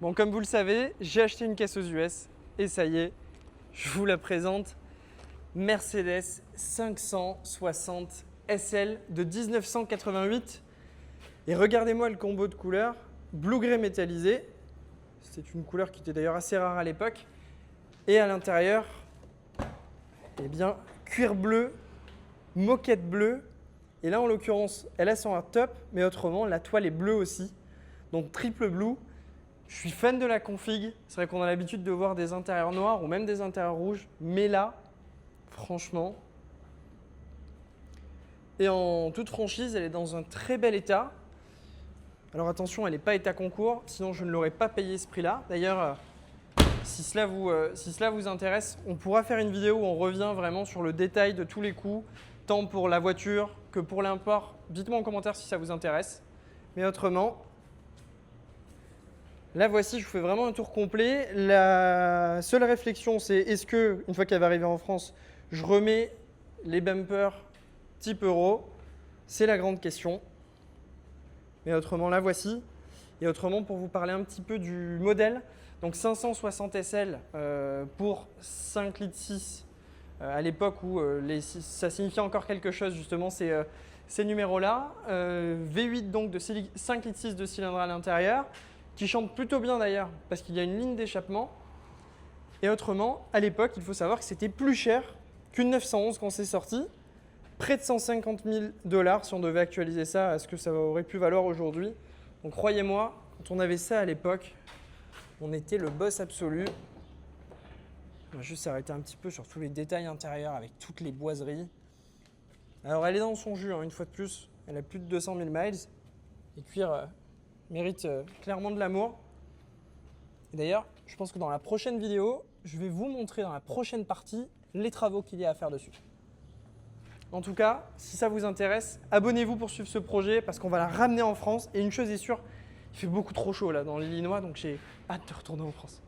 Bon, comme vous le savez, j'ai acheté une caisse aux US et ça y est, je vous la présente. Mercedes 560 SL de 1988. Et regardez-moi le combo de couleurs. Blue grey métallisé. C'est une couleur qui était d'ailleurs assez rare à l'époque. Et à l'intérieur, eh bien, cuir bleu, moquette bleue. Et là, en l'occurrence, elle a son hardtop, mais autrement, la toile est bleue aussi. Donc triple blue. Je suis fan de la config. C'est vrai qu'on a l'habitude de voir des intérieurs noirs ou même des intérieurs rouges. Mais là, franchement. Et en toute franchise, elle est dans un très bel état. Alors attention, elle n'est pas état concours, sinon je ne l'aurais pas payé ce prix-là. D'ailleurs, si cela vous intéresse, on pourra faire une vidéo où on revient vraiment sur le détail de tous les coûts, tant pour la voiture que pour l'import. Dites-moi en commentaire si ça vous intéresse. Mais autrement, là voici, je vous fais vraiment un tour complet. La seule réflexion, c'est est-ce que, une fois qu'elle va arriver en France, je remets les bumpers type euro? C'est la grande question. Mais autrement, la voici. Et autrement, pour vous parler un petit peu du modèle, donc 560 SL pour 5 litres 6 à l'époque où ça signifiait encore quelque chose, justement, ces numéros-là. V8 donc de 5 litres 6 de cylindre à l'intérieur, qui chante plutôt bien d'ailleurs, parce qu'il y a une ligne d'échappement. Et autrement, à l'époque, il faut savoir que c'était plus cher qu'une 911 quand c'est sorti. Près de 150 000 $ si on devait actualiser ça à ce que ça aurait pu valoir aujourd'hui. Donc croyez-moi, quand on avait ça à l'époque, on était le boss absolu. On va juste s'arrêter un petit peu sur tous les détails intérieurs avec toutes les boiseries. Alors elle est dans son jus, hein, une fois de plus. Elle a plus de 200 000 miles. Les cuirs méritent clairement de l'amour. Et d'ailleurs, je pense que dans la prochaine vidéo, je vais vous montrer dans la prochaine partie les travaux qu'il y a à faire dessus. En tout cas, si ça vous intéresse, abonnez-vous pour suivre ce projet parce qu'on va la ramener en France. Et une chose est sûre, il fait beaucoup trop chaud là dans l'Illinois, donc j'ai hâte de retourner en France.